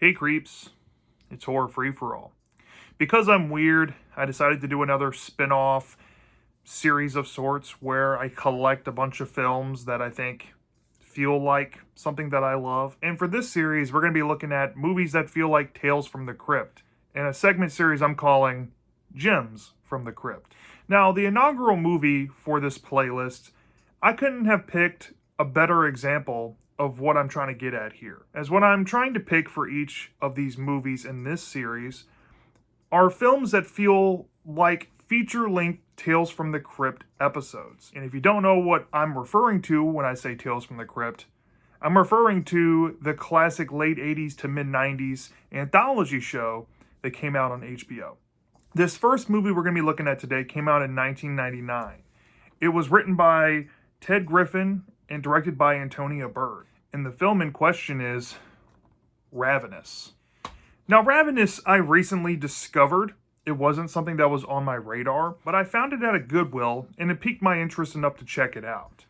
Hey creeps, it's Horror Free For All. Because I'm weird, I decided to do another spin-off series of sorts where I collect a bunch of films that I think feel like something that I love. And for this series, we're going to be looking at movies that feel like Tales from the Crypt, in a segment series I'm calling Gems from the Crypt. Now, the inaugural movie for this playlist, I couldn't have picked a better example of what I'm trying to get at here. As what I'm trying to pick for each of these movies in this series are films that feel like feature-length Tales from the Crypt episodes. And if you don't know what I'm referring to when I say Tales from the Crypt, I'm referring to the classic late 80s to mid 90s anthology show that came out on HBO. This first movie we're going to be looking at today came out in 1999. It was written by Ted Griffin and directed by Antonia Bird. And the film in question is Ravenous. Now, Ravenous I recently discovered. It wasn't something that was on my radar, but I found it at a Goodwill and it piqued my interest enough to check it out.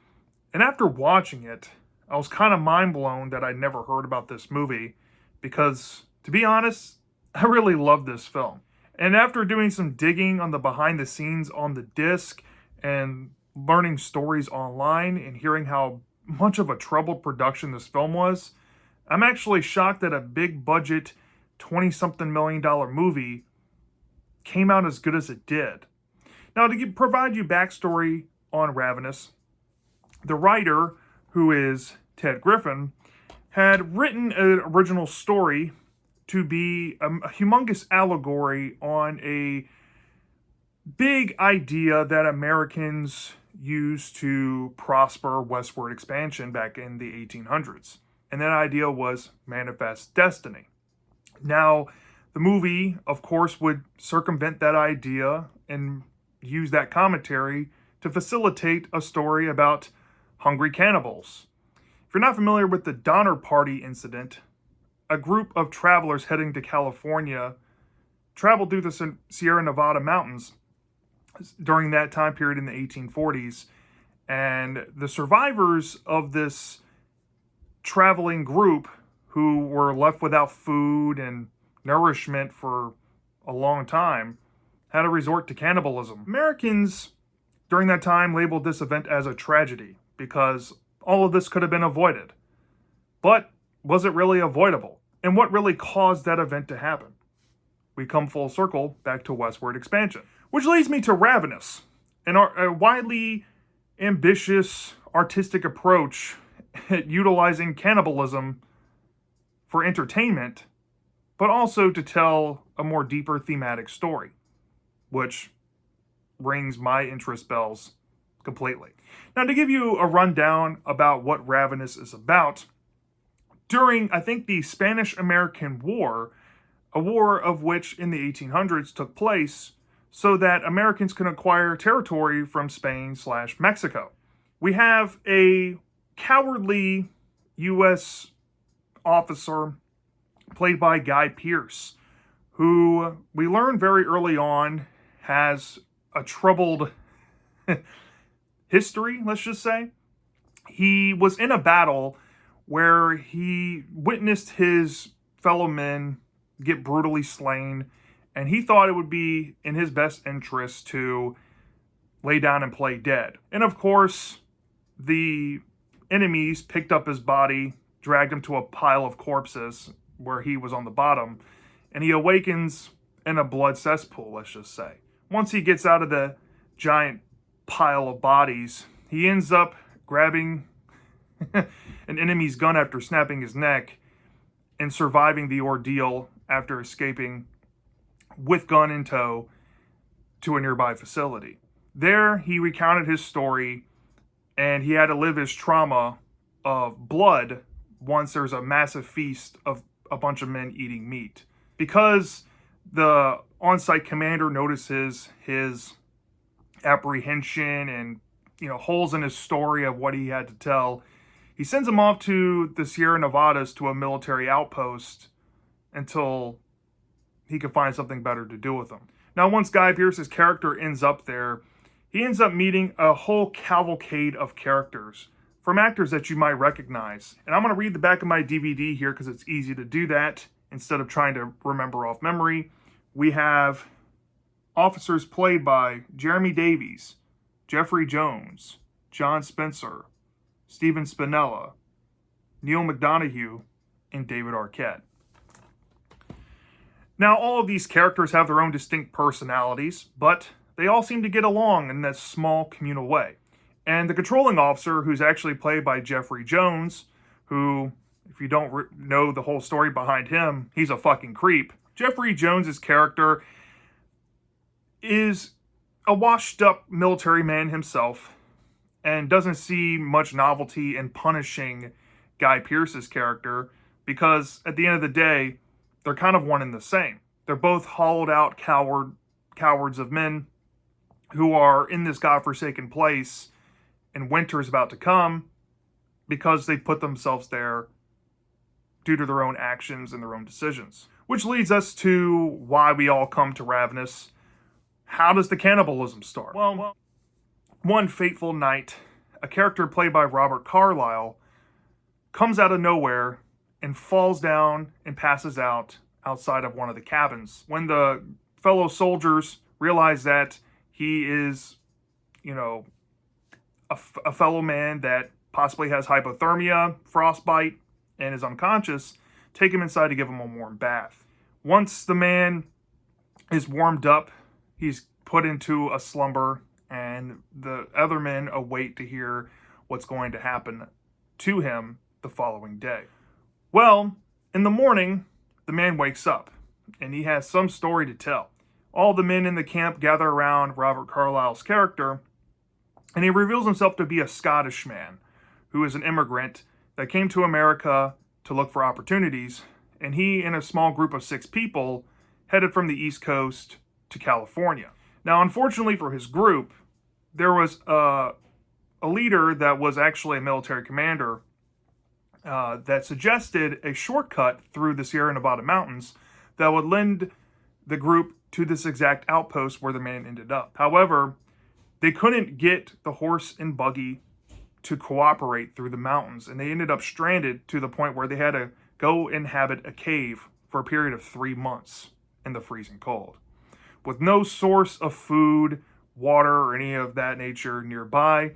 And after watching it, I was kind of mind blown that I'd never heard about this movie because, to be honest, I really love this film. And after doing some digging on the behind the scenes on the disc and learning stories online and hearing how much of a troubled production this film was, I'm actually shocked that a big budget 20-something million dollar movie came out as good as it did. Now, to provide you backstory on Ravenous, the writer, who is Ted Griffin, had written an original story to be a humongous allegory on a big idea that Americans used to prosper westward expansion back in the 1800s. And that idea was manifest destiny. Now, the movie, of course, would circumvent that idea and use that commentary to facilitate a story about hungry cannibals. If you're not familiar with the Donner Party incident, a group of travelers heading to California traveled through the Sierra Nevada mountains during that time period in the 1840s. And the survivors of this traveling group, who were left without food and nourishment for a long time, had to resort to cannibalism. Americans during that time labeled this event as a tragedy because all of this could have been avoided. But was it really avoidable? And what really caused that event to happen? We come full circle back to westward expansion. Which leads me to Ravenous, a widely ambitious artistic approach at utilizing cannibalism for entertainment, but also to tell a more deeper thematic story, which rings my interest bells completely. Now, to give you a rundown about what Ravenous is about, during, I think, the Spanish-American War, a war of which in the 1800s took place so that Americans can acquire territory from Spain/Mexico. We have a cowardly U.S. officer played by Guy Pearce, who we learn very early on has a troubled history, let's just say. He was in a battle where he witnessed his fellow men get brutally slain, and he thought it would be in his best interest to lay down and play dead. And of course, the enemies picked up his body, dragged him to a pile of corpses where he was on the bottom, and he awakens in a blood cesspool, let's just say. Once he gets out of the giant pile of bodies, he ends up grabbing an enemy's gun after snapping his neck and surviving the ordeal after escaping with gun in tow to a nearby facility. There, he recounted his story, and he had to live his trauma of blood once there's a massive feast of a bunch of men eating meat. Because the on-site commander notices his apprehension and, holes in his story of what he had to tell, he sends him off to the Sierra Nevadas to a military outpost until he could find something better to do with him. Now, once Guy Pearce's character ends up there, he ends up meeting a whole cavalcade of characters from actors that you might recognize. And I'm going to read the back of my DVD here because it's easy to do that instead of trying to remember off memory. We have officers played by Jeremy Davies, Jeffrey Jones, John Spencer, Stephen Spinella, Neil McDonough, and David Arquette. Now, all of these characters have their own distinct personalities, but they all seem to get along in this small communal way. And the controlling officer, who's actually played by Jeffrey Jones, who, if you don't know the whole story behind him, he's a fucking creep. Jeffrey Jones's character is a washed-up military man himself and doesn't see much novelty in punishing Guy Pearce's character because, at the end of the day, they're kind of one and the same. They're both hollowed-out cowards of men who are in this godforsaken place, and winter is about to come because they put themselves there due to their own actions and their own decisions. Which leads us to why we all come to Ravenous. How does the cannibalism start? Well, one fateful night, a character played by Robert Carlyle comes out of nowhere and falls down and passes out outside of one of the cabins. When the fellow soldiers realize that he is, a fellow man that possibly has hypothermia, frostbite, and is unconscious, take him inside to give him a warm bath. Once the man is warmed up, he's put into a slumber, and the other men await to hear what's going to happen to him the following day. Well, in the morning, the man wakes up, and he has some story to tell. All the men in the camp gather around Robert Carlyle's character, and he reveals himself to be a Scottish man who is an immigrant that came to America to look for opportunities, and he and a small group of 6 people headed from the East Coast to California. Now, unfortunately for his group, there was a leader that was actually a military commander that suggested a shortcut through the Sierra Nevada mountains that would lend the group to this exact outpost where the man ended up. However, they couldn't get the horse and buggy to cooperate through the mountains, and they ended up stranded to the point where they had to go inhabit a cave for a period of 3 months in the freezing cold, with no source of food, water, or any of that nature nearby.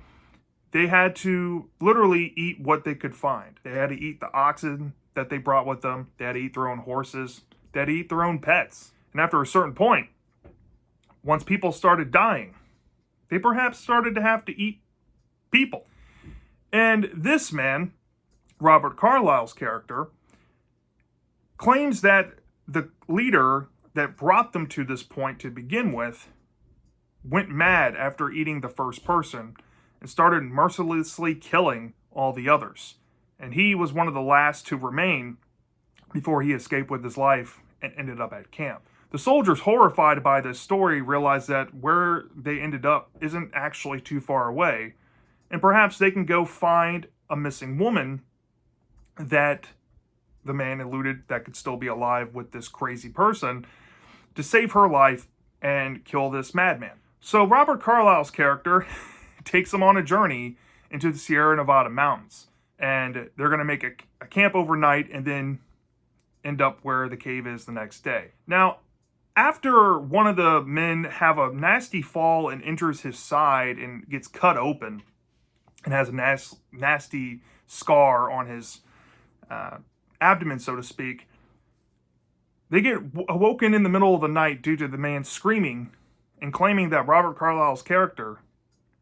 They had to literally eat what they could find. They had to eat the oxen that they brought with them. They had to eat their own horses. They had to eat their own pets. And after a certain point, once people started dying, they perhaps started to have to eat people. And this man, Robert Carlyle's character, claims that the leader that brought them to this point to begin with went mad after eating the first person and started mercilessly killing all the others. And he was one of the last to remain before he escaped with his life and ended up at camp. The soldiers, horrified by this story, realize that where they ended up isn't actually too far away, and perhaps they can go find a missing woman that the man eluded that could still be alive with this crazy person to save her life and kill this madman. So Robert Carlyle's character takes them on a journey into the Sierra Nevada mountains, and they're going to make a camp overnight and then end up where the cave is the next day. Now, after one of the men have a nasty fall and enters his side and gets cut open and has a nasty scar on his abdomen, so to speak, they get awoken in the middle of the night due to the man screaming and claiming that Robert Carlyle's character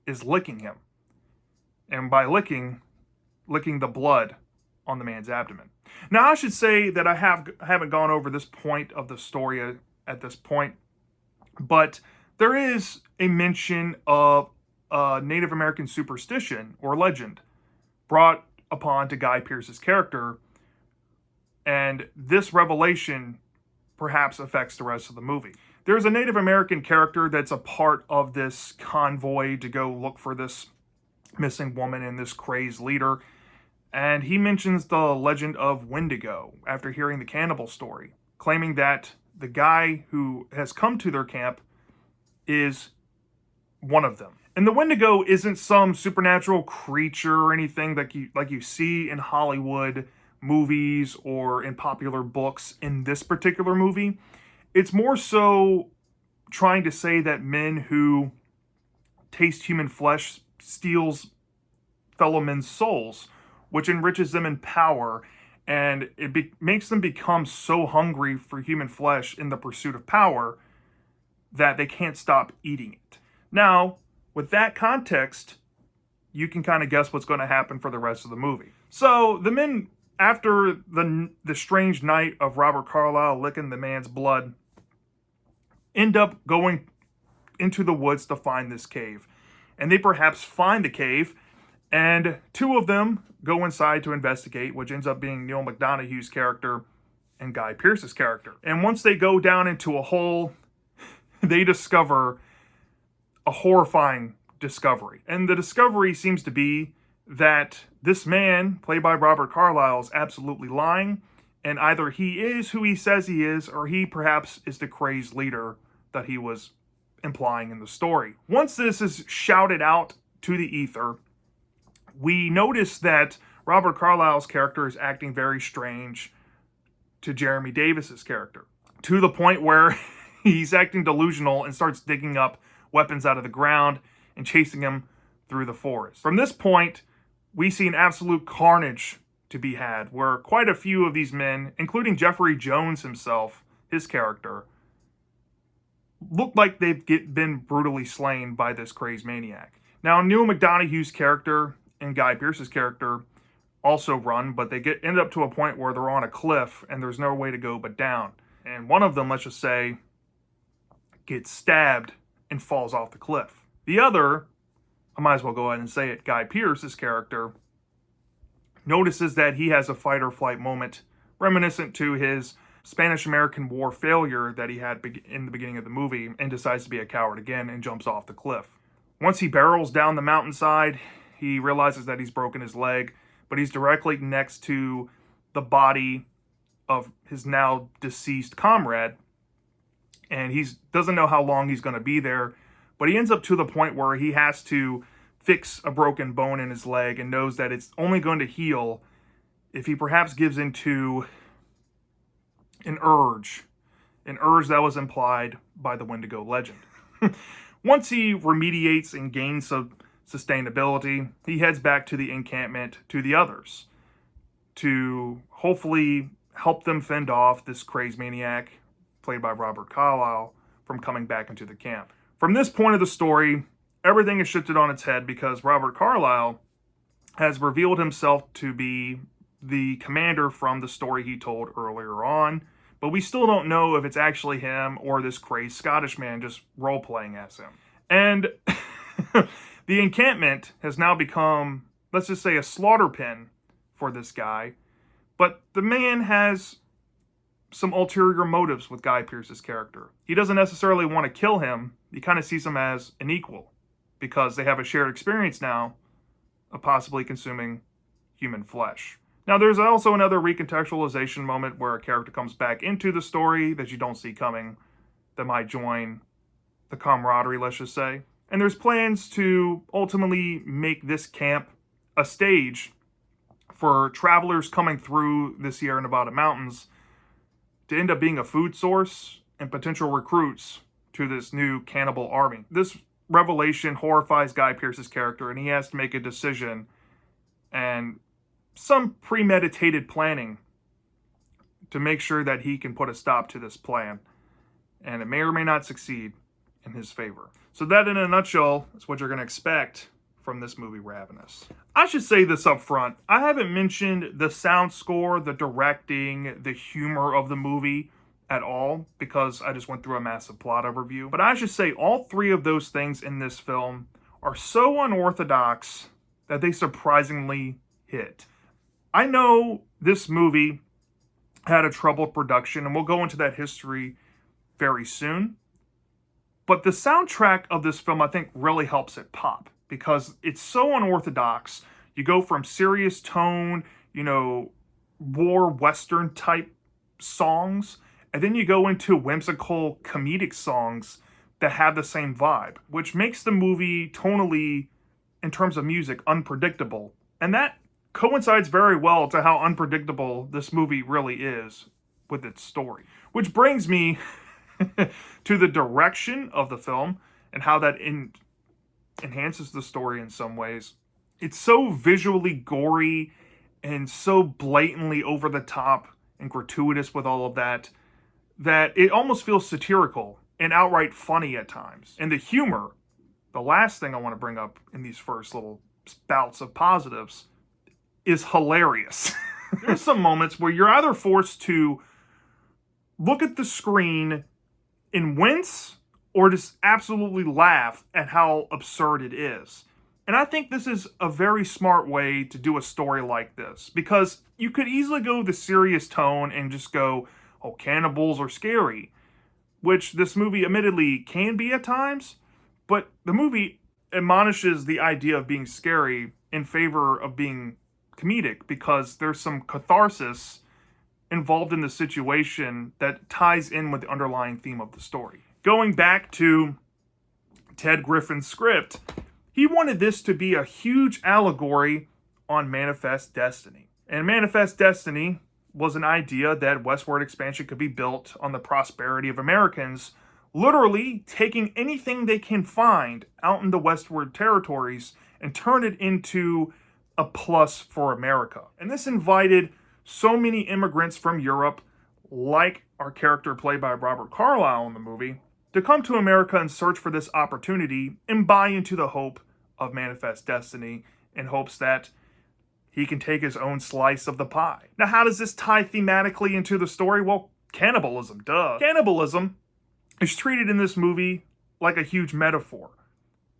is licking him. And by licking the blood on the man's abdomen. Now, I should say that I haven't gone over this point of the story at this point, but there is a mention of a Native American superstition or legend brought upon to Guy Pearce's character, and this revelation perhaps affects the rest of the movie. There's a Native American character that's a part of this convoy to go look for this missing woman and this crazed leader, and he mentions the legend of Wendigo after hearing the cannibal story, claiming that the guy who has come to their camp is one of them. And the Wendigo isn't some supernatural creature or anything like you see in Hollywood movies or in popular books in this particular movie. It's more so trying to say that men who taste human flesh steals fellow men's souls, which enriches them in power, and makes them become so hungry for human flesh in the pursuit of power that they can't stop eating it. Now, with that context, you can kind of guess what's going to happen for the rest of the movie. So the men, after the strange night of Robert Carlyle licking the man's blood, end up going into the woods to find this cave. And they perhaps find the cave, and two of them go inside to investigate, which ends up being Neil McDonaghu's character and Guy Pearce's character. And once they go down into a hole, they discover a horrifying discovery. And the discovery seems to be that this man, played by Robert Carlyle, is absolutely lying, and either he is who he says he is, or he perhaps is the crazed leader that he was implying in the story. Once this is shouted out to the ether, we notice that Robert Carlyle's character is acting very strange to Jeremy Davis's character, to the point where he's acting delusional and starts digging up weapons out of the ground and chasing him through the forest. From this point, we see an absolute carnage to be had, where quite a few of these men, including Jeffrey Jones himself, his character, look like they've been brutally slain by this crazed maniac. Now, Neil McDonaghu's character and Guy Pearce's character also run, but they end up to a point where they're on a cliff and there's no way to go but down. And one of them, let's just say, gets stabbed and falls off the cliff. The other, I might as well go ahead and say it, Guy Pearce's character, notices that he has a fight or flight moment reminiscent to his Spanish-American War failure that he had in the beginning of the movie, and decides to be a coward again and jumps off the cliff. Once he barrels down the mountainside, he realizes that he's broken his leg, but he's directly next to the body of his now deceased comrade, and he doesn't know how long he's going to be there, but he ends up to the point where he has to fix a broken bone in his leg and knows that it's only going to heal if he perhaps gives into an urge that was implied by the Wendigo legend. Once he remediates and gains some sustainability, he heads back to the encampment to the others to hopefully help them fend off this crazed maniac, played by Robert Carlyle, from coming back into the camp. From this point of the story, everything is shifted on its head because Robert Carlyle has revealed himself to be the commander from the story he told earlier on, but we still don't know if it's actually him or this crazed Scottish man just role-playing as him. And the encampment has now become, let's just say, a slaughter pen for this guy, but the man has some ulterior motives with Guy Pearce's character. He doesn't necessarily want to kill him. He kind of sees him as an equal because they have a shared experience now of possibly consuming human flesh. Now, there's also another recontextualization moment where a character comes back into the story that you don't see coming that might join the camaraderie, let's just say. And there's plans to ultimately make this camp a stage for travelers coming through the Sierra Nevada mountains to end up being a food source and potential recruits to this new cannibal army. This revelation horrifies Guy Pearce's character, and he has to make a decision and some premeditated planning to make sure that he can put a stop to this plan. And it may or may not succeed in his favor. So that, in a nutshell, is what you're going to expect from this movie, Ravenous. I should say this up front. I haven't mentioned the sound score, the directing, the humor of the movie at all, because I just went through a massive plot overview. But I should say all three of those things in this film are so unorthodox that they surprisingly hit. I know this movie had a troubled production, and we'll go into that history very soon. But the soundtrack of this film, I think, really helps it pop because it's so unorthodox. You go from serious tone, war western type songs, and then you go into whimsical comedic songs that have the same vibe, which makes the movie tonally, in terms of music, unpredictable. And that coincides very well to how unpredictable this movie really is with its story. Which brings me to the direction of the film and how that enhances the story in some ways. It's so visually gory and so blatantly over the top and gratuitous with all of that, that it almost feels satirical and outright funny at times. And the humor, the last thing I want to bring up in these first little bouts of positives, is hilarious. There's some moments where you're either forced to look at the screen and wince or just absolutely laugh at how absurd it is. And I think this is a very smart way to do a story like this, because you could easily go the serious tone and just go, oh, cannibals are scary, which this movie admittedly can be at times, but the movie admonishes the idea of being scary in favor of being comedic, because there's some catharsis involved in the situation that ties in with the underlying theme of the story. Going back to Ted Griffin's script, he wanted this to be a huge allegory on Manifest Destiny. And Manifest Destiny was an idea that westward expansion could be built on the prosperity of Americans, literally taking anything they can find out in the westward territories and turn it into a plus for America. And this invited so many immigrants from Europe, like our character played by Robert Carlyle in the movie, to come to America and search for this opportunity and buy into the hope of Manifest Destiny in hopes that he can take his own slice of the pie. Now, how does this tie thematically into the story? Well, cannibalism, duh. Cannibalism is treated in this movie like a huge metaphor.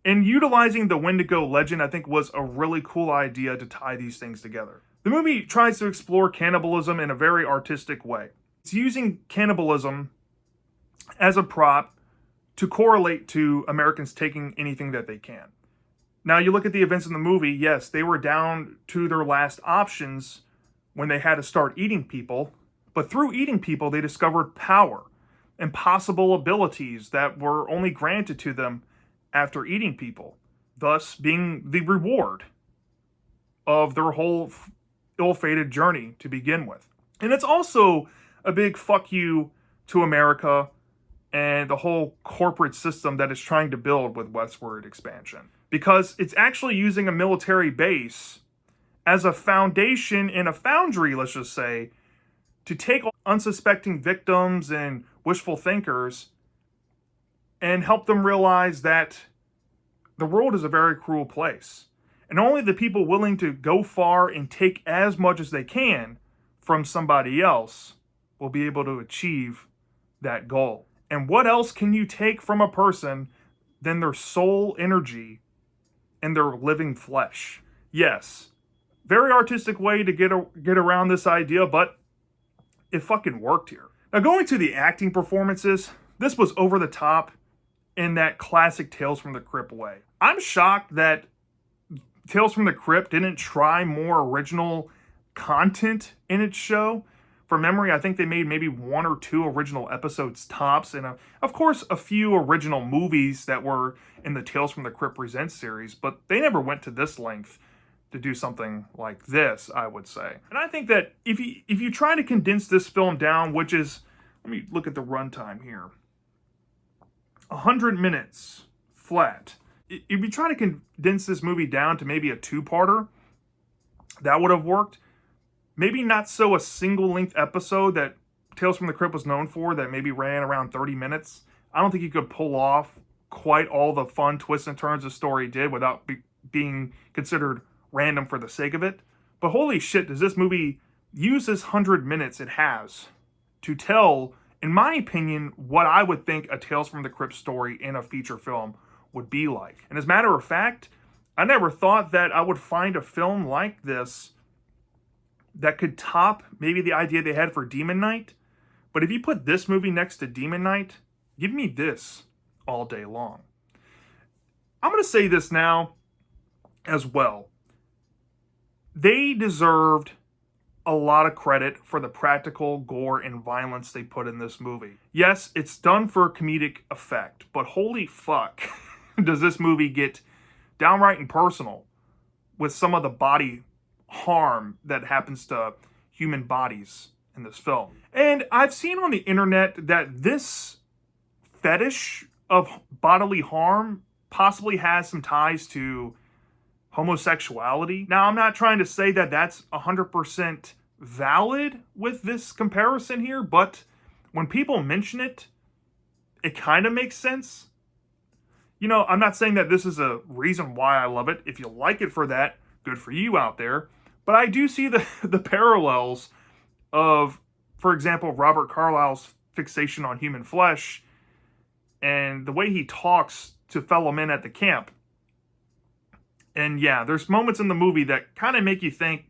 And utilizing the Wendigo legend, I think, was a really cool idea to tie these things together. The movie tries to explore cannibalism in a very artistic way. It's using cannibalism as a prop to correlate to Americans taking anything that they can. Now, you look at the events in the movie, yes, they were down to their last options when they had to start eating people, but through eating people, they discovered power and possible abilities that were only granted to them after eating people, thus being the reward of their whole ill-fated journey to begin with. And it's also a big fuck you to America and the whole corporate system that is trying to build with westward expansion, because it's actually using a military base as a foundation and a foundry, let's just say, to take unsuspecting victims and wishful thinkers and help them realize that the world is a very cruel place. And only the people willing to go far and take as much as they can from somebody else will be able to achieve that goal. And what else can you take from a person than their soul energy and their living flesh? Yes, very artistic way to get around this idea, but it fucking worked here. Now, going to the acting performances, this was over the top in that classic Tales from the Crypt way. I'm shocked that Tales from the Crypt didn't try more original content in its show. From memory, I think they made maybe 1 or 2 original episodes tops, and of course a few original movies that were in the Tales from the Crypt Presents series, but they never went to this length to do something like this, I would say. And I think that if you try to condense this film down, which is, let me look at the runtime here, 100 minutes flat. If you try to condense this movie down to maybe a 2-parter, that would have worked. Maybe not so a single-length episode that Tales from the Crypt was known for, that maybe ran around 30 minutes. I don't think you could pull off quite all the fun twists and turns the story did without being considered random for the sake of it. But holy shit, does this movie use this 100 minutes it has to tell, in my opinion, what I would think a Tales from the Crypt story in a feature film would be like. And as a matter of fact, I never thought that I would find a film like this that could top maybe the idea they had for Demon Knight. But if you put this movie next to Demon Knight, give me this all day long. I'm going to say this now as well. They deserved a lot of credit for the practical gore and violence they put in this movie. Yes, it's done for comedic effect, but holy fuck, does this movie get downright and personal with some of the body harm that happens to human bodies in this film. And I've seen on the internet that this fetish of bodily harm possibly has some ties to homosexuality. Now, I'm not trying to say that that's 100% valid with this comparison here, but when people mention it, it kind of makes sense. You know, I'm not saying that this is a reason why I love it. If you like it for that, good for you out there. But I do see the parallels of, for example, Robert Carlyle's fixation on human flesh and the way he talks to fellow men at the camp. And yeah, there's moments in the movie that kind of make you think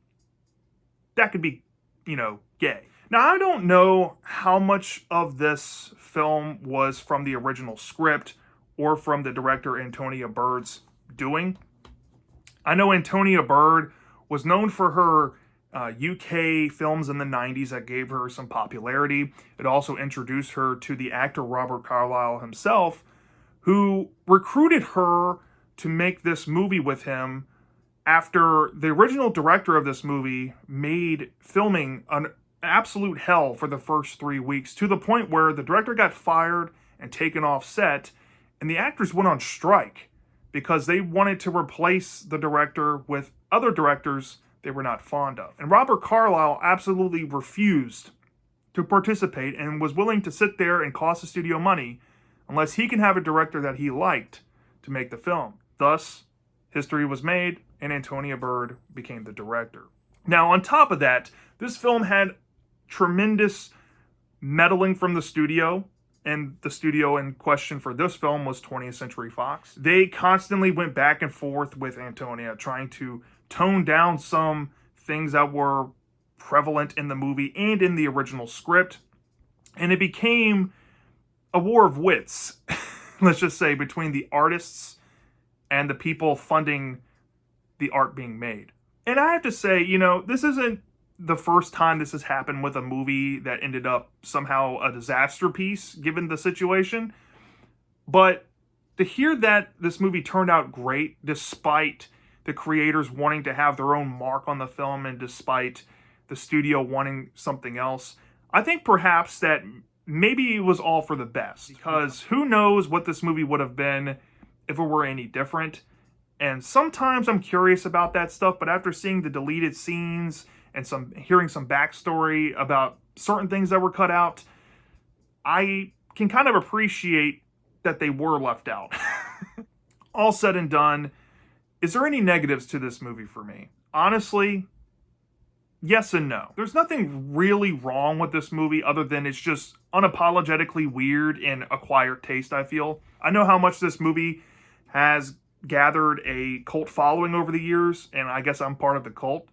that could be, gay. Now, I don't know how much of this film was from the original script or from the director Antonia Bird's doing. I know Antonia Bird was known for her UK films in the 90s that gave her some popularity. It also introduced her to the actor Robert Carlyle himself, who recruited her to make this movie with him after the original director of this movie made filming an absolute hell for the first 3 weeks, to the point where the director got fired and taken off set, and the actors went on strike because they wanted to replace the director with other directors they were not fond of. And Robert Carlyle absolutely refused to participate and was willing to sit there and cost the studio money unless he can have a director that he liked to make the film. Thus, history was made and Antonia Bird became the director. Now, on top of that, this film had tremendous meddling from the studio, and the studio in question for this film was 20th Century Fox. They constantly went back and forth with Antonia, trying to tone down some things that were prevalent in the movie and in the original script. And it became a war of wits, let's just say, between the artists and the people funding the art being made. And I have to say, this isn't the first time this has happened with a movie that ended up somehow a disaster piece, given the situation. But to hear that this movie turned out great, despite the creators wanting to have their own mark on the film and despite the studio wanting something else, I think perhaps that maybe it was all for the best. Because who knows what this movie would have been if it were any different. And sometimes I'm curious about that stuff, but after seeing the deleted scenes and hearing some backstory about certain things that were cut out, I can kind of appreciate that they were left out. All said and done, is there any negatives to this movie for me? Honestly, yes and no. There's nothing really wrong with this movie other than it's just unapologetically weird and acquired taste, I feel. I know how much this movie has gathered a cult following over the years, and I guess I'm part of the cult.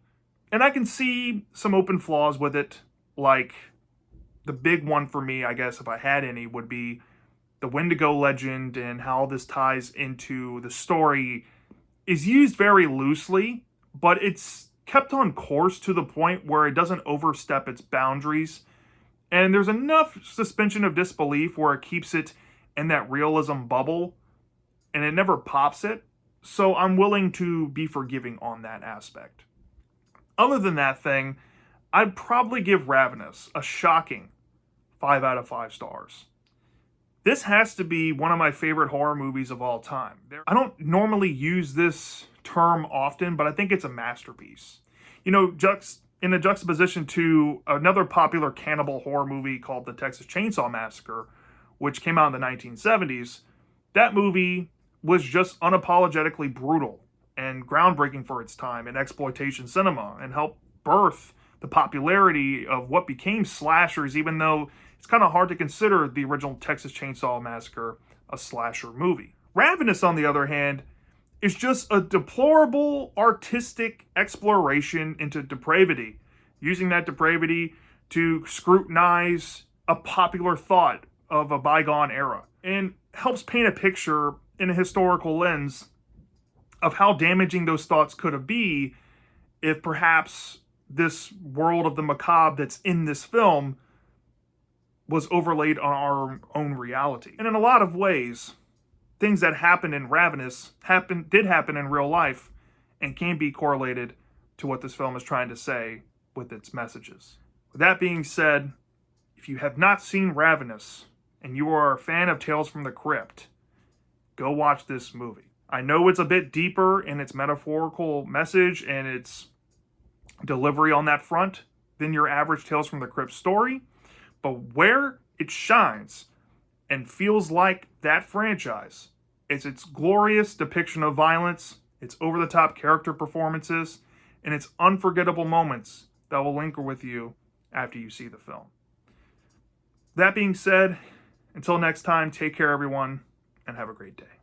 And I can see some open flaws with it, like the big one for me, I guess, if I had any, would be the Wendigo legend and how this ties into the story is used very loosely, but it's kept on course to the point where it doesn't overstep its boundaries. And there's enough suspension of disbelief where it keeps it in that realism bubble and it never pops it. So I'm willing to be forgiving on that aspect. Other than that thing, I'd probably give Ravenous a shocking 5 out of 5 stars. This has to be one of my favorite horror movies of all time. I don't normally use this term often, but I think it's a masterpiece. In a juxtaposition to another popular cannibal horror movie called The Texas Chainsaw Massacre, which came out in the 1970s, that movie was just unapologetically brutal and groundbreaking for its time in exploitation cinema and helped birth the popularity of what became slashers, even though it's kind of hard to consider the original Texas Chainsaw Massacre a slasher movie. Ravenous, on the other hand, is just a deplorable artistic exploration into depravity, using that depravity to scrutinize a popular thought of a bygone era, and helps paint a picture in a historical lens of how damaging those thoughts could have been if perhaps this world of the macabre that's in this film was overlaid on our own reality. And in a lot of ways, things that happened in Ravenous did happen in real life and can be correlated to what this film is trying to say with its messages. With that being said, if you have not seen Ravenous and you are a fan of Tales from the Crypt, go watch this movie. I know it's a bit deeper in its metaphorical message and its delivery on that front than your average Tales from the Crypt story, but where it shines and feels like that franchise, it's its glorious depiction of violence, its over-the-top character performances, and its unforgettable moments that will linger with you after you see the film. That being said, until next time, take care everyone, and have a great day.